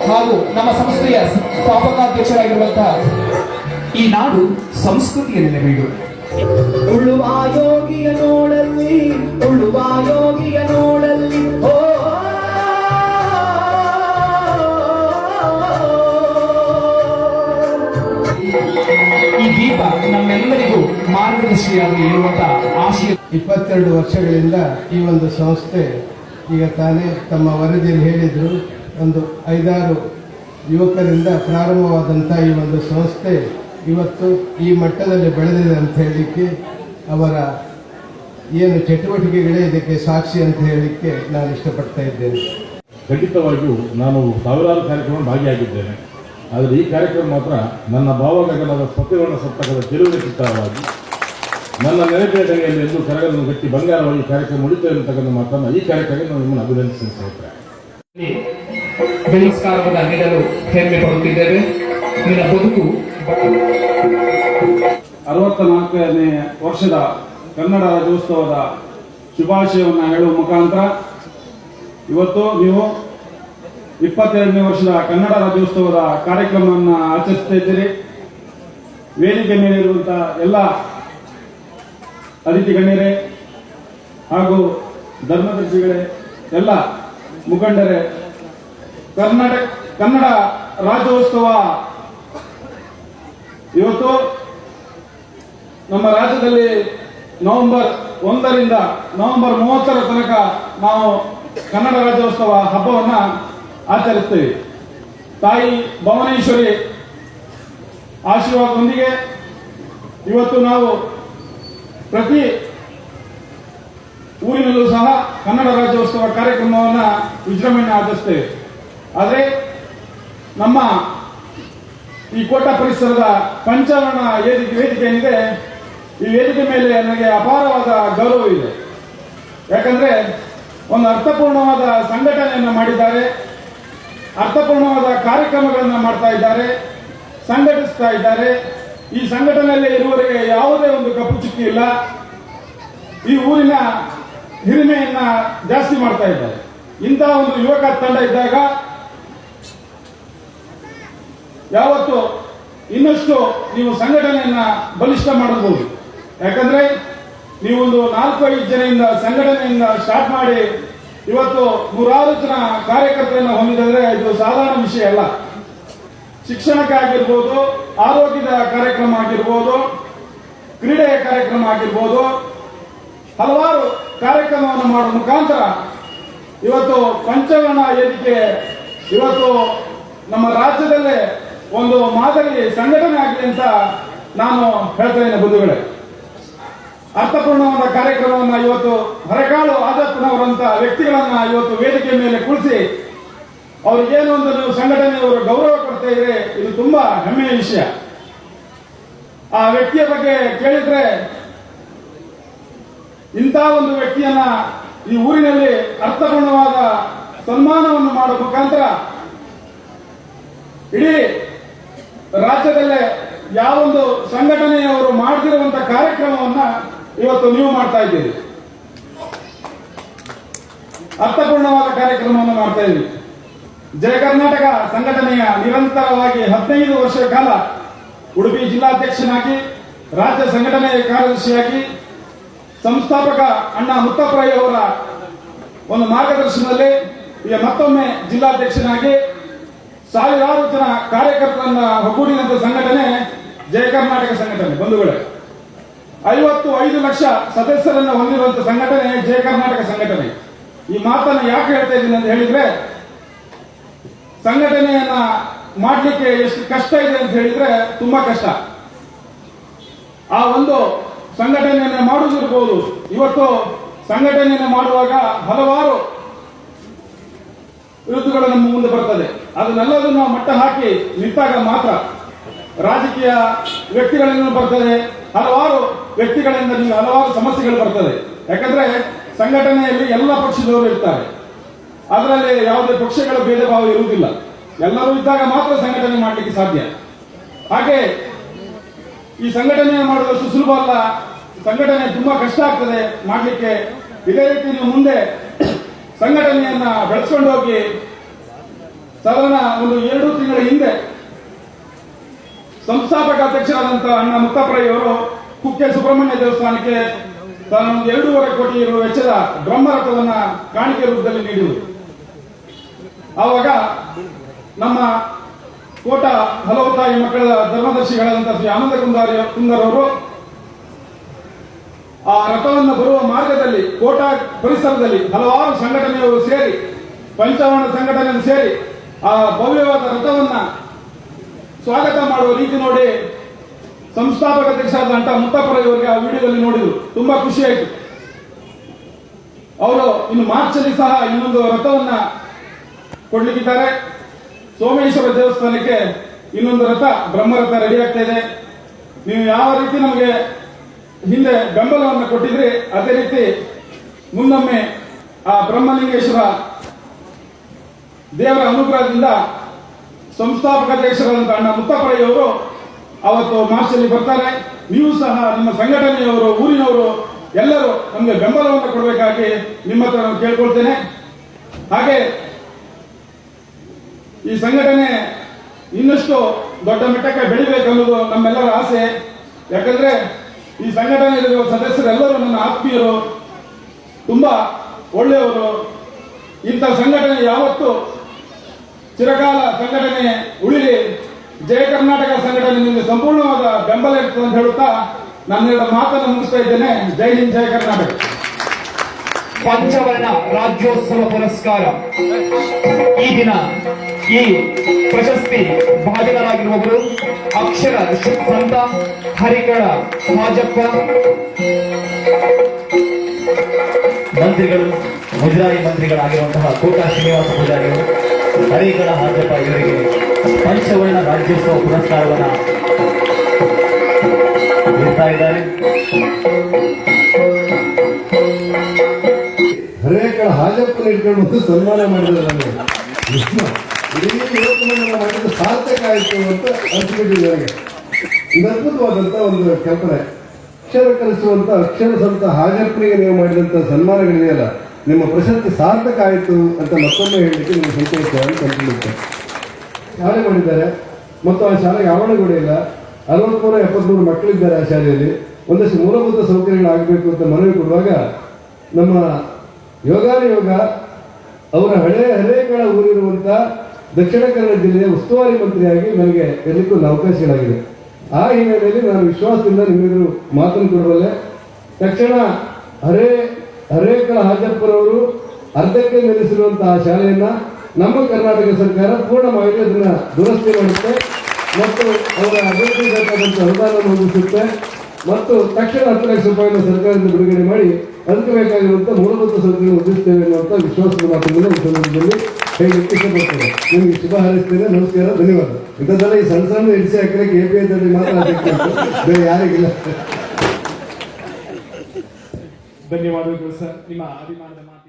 ಹಾಗೂ ನಮ್ಮ ಸಂಸ್ಥೆಯ ಸ್ಥಾಪಕಾಧ್ಯಕ್ಷರಾಗಿರುವಂತಹ ಈ ನಾಡು ಸಂಸ್ಕೃತಿಯ ನೆಲೆಬೀಡು. ಉಳ್ಳುವ ಯೋಗಿಯ ನೋಡಲ್ಲಿ, ಉಳ್ಳುವ ಯೋಗಿಯ ನೋಡಲ್ಲಿ, ಓ ಈ ದೀಪ ನಮ್ಮೆಲ್ಲರಿಗೂ ಮಾರ್ಗದರ್ಶಿಯಾಗಿ ಇರುವಂತಹ ಆಶಯ. 22 ವರ್ಷಗಳಿಂದ ಈ ಒಂದು ಸಂಸ್ಥೆ ಈಗ ತಾನೇ ತಮ್ಮ ವರದಿಯಲ್ಲಿ ಹೇಳಿದ್ರು, ಒಂದು 5-6 ಯುವಕರಿಂದ ಪ್ರಾರಂಭವಾದಂಥ ಈ ಒಂದು ಸಂಸ್ಥೆ ಇವತ್ತು ಈ ಮಟ್ಟದಲ್ಲಿ ಬೆಳೆದಿದೆ ಅಂತ ಹೇಳಲಿಕ್ಕೆ, ಅವರ ಏನು ಚಟುವಟಿಕೆಗಳೇ ಇದಕ್ಕೆ ಸಾಕ್ಷಿ ಅಂತ ಹೇಳಲಿಕ್ಕೆ ನಾನು ಇಷ್ಟಪಡ್ತಾ ಇದ್ದೇನೆ. ಖಂಡಿತವಾಗಿಯೂ ನಾನು ಸಾವಿರಾರು ಕಾರ್ಯಕ್ರಮ ಭಾಗಿಯಾಗಿದ್ದೇನೆ. ಆದರೆ ಈ ಕಾರ್ಯಕ್ರಮ ಮಾತ್ರ ನನ್ನ ಭಾವಗಗನದ ಸತ್ಯವರ್ಣ ಸಪ್ತಕದ ಗೆಲುವಿನ ಚಿತ್ರವಾಗಿ ನನ್ನ ನೆನಪಿನ ದಂಗೆಯಲ್ಲಿ ಎಂದು ಕರಗನ್ನು ಗಟ್ಟಿ ಬಂಗಾರವಾಗಿ ಕಾರ್ಯಕ್ರಮ ಉಳಿತೇವೆ ಅಂತಕ್ಕಂಥ ಮಾತನ್ನು ಈ ಕಾರ್ಯಕ್ರಮಕ್ಕೆ ನಾನು ನಿಮ್ಮನ್ನು ಅಭಿನಂದಿಸಿ ಸ್ನೇಹಿತರೆ. ಬೆಳಸ್ಕಾರವನ್ನು ನೀಡಲು ಹೆಮ್ಮೆ ಪಡುತ್ತಿದ್ದೇವೆ. ನಿನ್ನ ಬದುಕು 64ನೇ ವರ್ಷದ ಕನ್ನಡ ರಾಜ್ಯೋತ್ಸವದ ಶುಭಾಶಯವನ್ನು ಹೇಳುವ ಮುಖಾಂತರ ಇವತ್ತು ನೀವು 22ನೇ ವರ್ಷದ ಕನ್ನಡ ರಾಜ್ಯೋತ್ಸವದ ಕಾರ್ಯಕ್ರಮವನ್ನು ಆಚರಿಸ್ತಾ ಇದ್ದೀರಿ. ವೇದಿಕೆ ಮೇಲೆ ಇರುವಂತಹ ಎಲ್ಲ ಅತಿಥಿ ಗಣ್ಯರೇ ಹಾಗೂ ಧರ್ಮದರ್ಶಿಗಳೇ, ಎಲ್ಲ ಮುಖಂಡರೇ, ಕನ್ನಡ ರಾಜ್ಯೋತ್ಸವ ಇವತ್ತು ನಮ್ಮ ರಾಜ್ಯದಲ್ಲಿ ನವೆಂಬರ್ 1ರಿಂದ ನವೆಂಬರ್ 30ರ ತನಕ ನಾವು ಕನ್ನಡ ರಾಜ್ಯೋತ್ಸವ ಹಬ್ಬವನ್ನು ಆಚರಿಸ್ತೇವೆ. ತಾಯಿ ಭುವನೇಶ್ವರಿ ಆಶೀರ್ವಾದದೊಂದಿಗೆ ಇವತ್ತು ನಾವು ಪ್ರತಿ ಊರಿನಲ್ಲೂ ಸಹ ಕನ್ನಡ ರಾಜ್ಯೋತ್ಸವ ಕಾರ್ಯಕ್ರಮವನ್ನು ವಿಜೃಂಭಣೆ ಆಚರಿಸ್ತೇವೆ. ಆದರೆ ನಮ್ಮ ಈ ಕೋಟ ಪರಿಸರದ ಪಂಚವರ್ಣ ವೇದಿಕೆ ಏನಿದೆ, ಈ ವೇದಿಕೆ ಮೇಲೆ ನನಗೆ ಅಪಾರವಾದ ಗೌರವ ಇದೆ. ಯಾಕಂದ್ರೆ ಒಂದು ಅರ್ಥಪೂರ್ಣವಾದ ಸಂಘಟನೆಯನ್ನು ಮಾಡಿದ್ದಾರೆ, ಅರ್ಥಪೂರ್ಣವಾದ ಕಾರ್ಯಕ್ರಮಗಳನ್ನು ಮಾಡ್ತಾ ಇದ್ದಾರೆ, ಸಂಘಟಿಸ್ತಾ ಇದ್ದಾರೆ. ಈ ಸಂಘಟನೆಯಲ್ಲಿ ಇರುವವರಿಗೆ ಯಾವುದೇ ಒಂದು ಕಪ್ಪು ಚುಕ್ಕಿ ಇಲ್ಲ. ಈ ಊರಿನ ಹಿರಿಮೆಯನ್ನ ಜಾಸ್ತಿ ಮಾಡ್ತಾ ಇದ್ದಾರೆ. ಇಂತಹ ಒಂದು ಯುವಕ ತಂಡ ಇದ್ದಾಗ ಯಾವತ್ತು ಇನ್ನಷ್ಟು ನೀವು ಸಂಘಟನೆಯನ್ನ ಬಲಿಷ್ಠ ಮಾಡಬಹುದು. ಯಾಕಂದ್ರೆ ನೀವೊಂದು 4-5 ಜನರಿಂದ ಸಂಘಟನೆಯಿಂದ ಸ್ಟಾರ್ಟ್ ಮಾಡಿ ಇವತ್ತು 100 ಜನ ಕಾರ್ಯಕರ್ತರನ್ನು ಹೊಂದಿದ್ರೆ ಇದು ಸಾಧಾರಣ ವಿಷಯ ಅಲ್ಲ. ಶಿಕ್ಷಣಕ್ಕೆ ಆಗಿರ್ಬೋದು, ಆರೋಗ್ಯದ ಕಾರ್ಯಕ್ರಮ ಆಗಿರ್ಬೋದು, ಕ್ರೀಡೆಯ ಕಾರ್ಯಕ್ರಮ ಆಗಿರ್ಬೋದು, ಹಲವಾರು ಕಾರ್ಯಕ್ರಮವನ್ನು ಮಾಡುವ ಮುಖಾಂತರ ಇವತ್ತು ಪಂಚವರ್ಣ ವೇದಿಕೆ ಇವತ್ತು ನಮ್ಮ ರಾಜ್ಯದಲ್ಲೇ ಒಂದು ಮಾದರಿ ಸಂಘಟನೆ ಆಗಿದೆ ಅಂತ ನಾನು ಹೇಳ್ತಾ ಇದ್ದೇನೆ. ಬಂಧುಗಳೇ, ಅರ್ಥಪೂರ್ಣವಾದ ಕಾರ್ಯಕ್ರಮವನ್ನು ಇವತ್ತು ಹರಕಾಳು ಆದಪ್ಪನವರಂತ ವ್ಯಕ್ತಿಗಳನ್ನ ಇವತ್ತು ವೇದಿಕೆ ಮೇಲೆ ಕುಳಿಸಿ ಅವ್ರಿಗೇನು ಒಂದು ನೀವು ಸಂಘಟನೆಯವರು ಗೌರವ ಕೊಡ್ತಾ ಇದ್ರೆ ಇದು ತುಂಬಾ ಹೆಮ್ಮೆಯ ವಿಷಯ. ಆ ವ್ಯಕ್ತಿಯ ಬಗ್ಗೆ ಕೇಳಿದ್ರೆ, ಇಂಥ ಒಂದು ವ್ಯಕ್ತಿಯನ್ನ ಈ ಊರಿನಲ್ಲಿ ಅರ್ಥಪೂರ್ಣವಾದ ಸನ್ಮಾನವನ್ನು ಮಾಡುವ ಮುಖಾಂತರ ಇಡೀ ರಾಜ್ಯದಲ್ಲೇ ಯಾವೊಂದು ಸಂಘಟನೆಯವರು ಮಾಡದಿರುವಂತಹ ಕಾರ್ಯಕ್ರಮವನ್ನ ಇವತ್ತು ನೀವು ಮಾಡ್ತಾ ಇದ್ದೀರಿ. ಅರ್ಥಪೂರ್ಣವಾದ ಕಾರ್ಯಕ್ರಮವನ್ನು ಮಾಡ್ತಾ ಇದ್ದೀರಿ. ಜಯ ಕರ್ನಾಟಕ ಸಂಘಟನೆಯ ನಿರಂತರವಾಗಿ 15 ವರ್ಷಗಳ ಕಾಲ ಉಡುಪಿ ಜಿಲ್ಲಾಧ್ಯಕ್ಷನಾಗಿ, ರಾಜ್ಯ ಸಂಘಟನೆಯ ಕಾರ್ಯದರ್ಶಿಯಾಗಿ, ಸಂಸ್ಥಾಪಕ ಅಣ್ಣ ಮುತ್ತಪ್ರಾಯ ಅವರ ಒಂದು ಮಾರ್ಗದರ್ಶನದಲ್ಲಿ ಈಗ ಮತ್ತೊಮ್ಮೆ ಜಿಲ್ಲಾಧ್ಯಕ್ಷನಾಗಿ ಸಾವಿರಾರು ಜನ ಕಾರ್ಯಕರ್ತರನ್ನ ಒಗ್ಗೂಡಿದಂತ ಸಂಘಟನೆ ಜಯ ಕರ್ನಾಟಕ ಸಂಘಟನೆ. ಬಂಧುಗಳೇ, 55 ಲಕ್ಷ ಸದಸ್ಯರನ್ನು ಹೊಂದಿರುವಂತಹ ಸಂಘಟನೆ ಜಯ ಕರ್ನಾಟಕ ಸಂಘಟನೆ. ಈ ಮಾತನ್ನು ಯಾಕೆ ಹೇಳ್ತಾ ಇದ್ದೀನಿ ಅಂತ ಹೇಳಿದ್ರೆ, ಸಂಘಟನೆಯನ್ನ ಮಾಡಲಿಕ್ಕೆ ಎಷ್ಟು ಕಷ್ಟ ಇದೆ ಅಂತ ಹೇಳಿದ್ರೆ ತುಂಬಾ ಕಷ್ಟ. ಆ ಒಂದು ಸಂಘಟನೆಯನ್ನು ಮಾಡುವುದಿರಬಹುದು. ಇವತ್ತು ಸಂಘಟನೆಯನ್ನು ಮಾಡುವಾಗ ಹಲವಾರು ವಿರುದ್ಧಗಳು ನಮ್ಮ ಮುಂದೆ ಬರ್ತದೆ. ಅದನ್ನೆಲ್ಲದನ್ನು ನಾವು ಮಟ್ಟ ಹಾಕಿ ನಿಂತಾಗ ಮಾತ್ರ ರಾಜಕೀಯ ವ್ಯಕ್ತಿಗಳಿಂದ ಬರ್ತದೆ, ಹಲವಾರು ವ್ಯಕ್ತಿಗಳಿಂದ ನೀವು ಹಲವಾರು ಸಮಸ್ಯೆಗಳು ಬರ್ತದೆ. ಯಾಕಂದ್ರೆ ಸಂಘಟನೆಯಲ್ಲಿ ಎಲ್ಲ ಪಕ್ಷದವರು ಇರ್ತಾರೆ. ಅದರಲ್ಲಿ ಯಾವುದೇ ಪಕ್ಷಗಳ ಭೇದ ಭಾವ ಇರುವುದಿಲ್ಲ. ಎಲ್ಲರೂ ಇದ್ದಾಗ ಮಾತ್ರ ಸಂಘಟನೆ ಮಾಡಲಿಕ್ಕೆ ಸಾಧ್ಯ. ಹಾಗೆ ಈ ಸಂಘಟನೆ ಮಾಡೋದಷ್ಟು ಸುಲಭ ಅಲ್ಲ. ಸಂಘಟನೆ ತುಂಬಾ ಕಷ್ಟ ಆಗ್ತದೆ ಮಾಡಲಿಕ್ಕೆ. ಇದೇ ರೀತಿ ನೀವು ಮುಂದೆ ಸಂಘಟನೆಯನ್ನ ಬೆಳೆಸ್ಕೊಂಡು ಹೋಗಿ ಸಾಧಾರಣ ಒಂದು 2 ತಿಂಗಳ ಹಿಂದೆ ಸಂಸ್ಥಾಪಕ ಅಧ್ಯಕ್ಷರಾದಂತಹ ಅಣ್ಣ ಮುತ್ತಪ್ರಯ್ಯವರು ಕುಕ್ಕೆ ಸುಬ್ರಹ್ಮಣ್ಯ ದೇವಸ್ಥಾನಕ್ಕೆ ತಾನು ಒಂದು 2.5 ಕೋಟಿ ರು ವೆಚ್ಚದ ಬ್ರಹ್ಮರಥವನ್ನ ಕಾಣಿಕೆ ರೂಪದಲ್ಲಿ ನೀಡಿದರು. ಆವಾಗ ನಮ್ಮ ಕೋಟ ಹಲವು ತಾಯಿ ಮಕ್ಕಳ ಧರ್ಮದರ್ಶಿಗಳಾದಂತಹ ಶ್ರೀ ಆನಂದ ಕುಂದರ್ ಅವರು ಆ ರಥವನ್ನು ಬರುವ ಮಾರ್ಗದಲ್ಲಿ ಕೋಟ ಪರಿಸರದಲ್ಲಿ ಹಲವಾರು ಸಂಘಟನೆಯವರು ಸೇರಿ, ಪಂಚವರ್ಣ ಸಂಘಟನೆಯನ್ನು ಸೇರಿ ಆ ಭವ್ಯವಾದ ರಥವನ್ನ ಸ್ವಾಗತ ಮಾಡುವ ರೀತಿ ನೋಡಿ ಸಂಸ್ಥಾಪಕ ಅಧ್ಯಕ್ಷರಾದಂತಹ ಮುತ್ತಪ್ಪರವರಿಗೆ ಆ ವಿಡಿಯೋದಲ್ಲಿ ನೋಡಿದ್ರು. ತುಂಬಾ ಖುಷಿಯಾಯಿತು. ಅವರು ಇನ್ನು ಮಾರ್ಚ್ ಅಲ್ಲಿ ಸಹ ಇನ್ನೊಂದು ರಥವನ್ನ ಕೊಡ್ಲಿಕ್ಕಿದ್ದಾರೆ. ಸೋಮೇಶ್ವರ ದೇವಸ್ಥಾನಕ್ಕೆ ಇನ್ನೊಂದು ರಥ ಬ್ರಹ್ಮರಥ ರೆಡಿ ಆಗ್ತಾ ಇದೆ. ನೀವು ಯಾವ ರೀತಿ ನಮಗೆ ಹಿಂದೆ ಬೆಂಬಲವನ್ನು ಕೊಟ್ಟಿದ್ರಿ ಅದೇ ರೀತಿ ಮುಂದೊಮ್ಮೆ ಆ ಬ್ರಹ್ಮಲಿಂಗೇಶ್ವರ ದೇವರ ಅನುಗ್ರಹದಿಂದ ಸಂಸ್ಥಾಪಕ ಅಧ್ಯಕ್ಷರಾದಂತಹ ಅಣ್ಣ ಮುತ್ತಪ್ಪರಯ್ಯವರು ಅವತ್ತು ಮಾರ್ಚ್ ಅಲ್ಲಿ ಬರ್ತಾರೆ. ನೀವು ಸಹ ನಿಮ್ಮ ಸಂಘಟನೆಯವರು, ಊರಿನವರು ಎಲ್ಲರೂ ನಮಗೆ ಬೆಂಬಲವನ್ನು ಕೊಡಬೇಕಾಗಿ ನಿಮ್ಮ ಹತ್ರ ನಾನು ಕೇಳ್ಕೊಳ್ತೇನೆ. ಹಾಗೆ ಈ ಸಂಘಟನೆ ಇನ್ನಷ್ಟು ದೊಡ್ಡ ಮಟ್ಟಕ್ಕೆ ಬೆಳಿಬೇಕನ್ನೋದು ನಮ್ಮೆಲ್ಲರ ಆಸೆ. ಯಾಕಂದ್ರೆ ಈ ಸಂಘಟನೆಯಲ್ಲಿರುವ ಸದಸ್ಯರೆಲ್ಲರೂ ನನ್ನ ಆತ್ಮೀಯರು, ತುಂಬಾ ಒಳ್ಳೆಯವರು. ಇಂಥ ಸಂಘಟನೆ ಯಾವತ್ತು ಚಿರಕಾಲ ಸಂಘಟನೆ ಉಳಿಲಿ, ಜಯ ಕರ್ನಾಟಕ ಸಂಘಟನೆ ನಿಮಗೆ ಸಂಪೂರ್ಣವಾದ ಬೆಂಬಲ ಇರ್ತದೆ ಅಂತ ಹೇಳುತ್ತಾ ನನ್ನೆರಡು ಮಾತನ್ನು ಮುಗಿಸ್ತಾ ಇದ್ದೇನೆ. ಜೈ ಹಿಂದ್, ಜಯ ಕರ್ನಾಟಕ. ಪಂಚವರ್ಣ ರಾಜ್ಯೋತ್ಸವ ಪುರಸ್ಕಾರ ಈ ದಿನ ಈ ಪ್ರಶಸ್ತಿ ಭಾಜನರಾಗಿರುವವರು ಅಕ್ಷರ ಸಂತ ಹರಿಕಳ ಹಾಜಪ್ಪ, ಮಂತ್ರಿಗಳು, ಮುಜರಾಯಿ ಮಂತ್ರಿಗಳಾಗಿರುವಂತಹ ಕೋಟ ಶ್ರೀನಿವಾಸ ಪೂಜಾರಿಗಳು, ಹರಿಕಳ ಹಾಜಪ್ಪ ಇವರಿಗೆ ಪಂಚವರ್ಣ ರಾಜ್ಯೋತ್ಸವ ಪುರಸ್ಕಾರವನ್ನು ನೀಡ್ತಾ ಇದ್ದಾರೆ. ಹರೇಕಳ ಹಾಜಪ್ಪನ ಇಟ್ಕೊಂಡು ಸನ್ಮಾನ ಮಾಡಿದ್ರೆ ನನಗೆ ಇಡೀ ಯುವಕಮಂಡಲ ಮಾಡಿದ್ದು ಸಾರ್ಥಕ ಆಯಿತು ಅಂತ ಅನ್ಸ್ಬಿಟ್ಟಿದೆ ನನಗೆ. ಇದು ಅದ್ಭುತವಾದಂಥ ಒಂದು ಕಲ್ಪನೆ. ಅಕ್ಷರ ಕಲಿಸುವಂತ ಅಕ್ಷರ ಸಂತ ಹಾಜಪ್ಪನಿಗೆ ನೀವು ಮಾಡಿದಂಥ ಸನ್ಮಾನಗಳಿದೆಯಲ್ಲ, ನಿಮ್ಮ ಪ್ರಶಸ್ತಿ ಸಾರ್ಥಕ ಆಯಿತು ಅಂತ ಮತ್ತೊಮ್ಮೆ ಹೇಳಲಿಕ್ಕೆ ನಿಮಗೆ ಸಂತೋಷ ಅಂತ ಅನ್ಸುತ್ತೆ. ಶಾಲೆ ಮಾಡಿದ್ದಾರೆ ಮತ್ತು ಆ ಶಾಲೆಗೆ ಆವರಣಗಳು ಇಲ್ಲ. 63-73 ಮಕ್ಕಳಿದ್ದಾರೆ ಆ ಶಾಲೆಯಲ್ಲಿ. ಒಂದಷ್ಟು ಮೂಲಭೂತ ಸೌಕರ್ಯಗಳಾಗಬೇಕು ಅಂತ ಮನವಿ ಕೊಡುವಾಗ ನಮ್ಮ ಯೋಗಾನುಯೋಗ ಅವರ ಹರೇಕಳ ಊರಿರುವಂಥ ದಕ್ಷಿಣ ಕನ್ನಡ ಜಿಲ್ಲೆಯ ಉಸ್ತುವಾರಿ ಮಂತ್ರಿಯಾಗಿ ನನಗೆ ಇರಲಿಕ್ಕೆ ಒಂದು ಅವಕಾಶಗಳಾಗಿದೆ. ಆ ಹಿನ್ನೆಲೆಯಲ್ಲಿ ನಾನು ವಿಶ್ವಾಸದಿಂದ ನಿಮ್ಮೆದುರು ಮಾತನ್ನು ಕೊಡಬಲ್ಲೆ. ತಕ್ಷಣ ಹರೇಕಳ ಹಾಜಪ್ಪನವರು ಅರ್ಧಕ್ಕೆ ನಿಲ್ಲಿಸಿರುವಂತಹ ಶಾಲೆಯನ್ನ ನಮ್ಮ ಕರ್ನಾಟಕ ಸರ್ಕಾರ ಪೂರ್ಣವಾಗಿ ಅದನ್ನ ದುರಸ್ತಿ ಮಾಡುತ್ತೆ ಮತ್ತು ಅವರ ಅಭಿವೃದ್ಧಿ ಬೇಕಾದಂಥ ಅನುದಾನವನ್ನು ಒದಗಿಸುತ್ತೆ ಮತ್ತು ತಕ್ಷಣ 10 ಲಕ್ಷ ರೂಪಾಯಿಯನ್ನು ಸರ್ಕಾರದಿಂದ ಬಿಡುಗಡೆ ಮಾಡಿ ಅದಕ್ಕೆ ಬೇಕಾಗಿರುವಂಥ ಮೂಲಭೂತ ಸೌಕರ್ಯ ಒದಗಿಸ್ತೇವೆ ಅನ್ನುವಂಥ ವಿಶ್ವಾಸದ ಮಾತುಗಳನ್ನು ಈ ಸಂದರ್ಭದಲ್ಲಿ ಹೇಳಲಿಕ್ಕೆ ಇಷ್ಟಪಡ್ತೇನೆ. ನಿಮಗೆ ಶುಭ ಹಾರೈಸ್ತೇನೆ. ನಮಸ್ಕಾರ, ಧನ್ಯವಾದ. ಇಂಥದ್ದೆಲ್ಲ ಈ ಸಣ್ಣ ಸಣ್ಣ ಇಡಿಸಿ ಹಾಕಿದ್ರೆ API ಮಾತಾಡಬೇಕು, ಬೇರೆ ಯಾರಿಗಿಲ್ಲ. ಧನ್ಯವಾದಗಳು ಸರ್, ನಿಮ್ಮ ಅಭಿಮಾನದ ಮಾತು.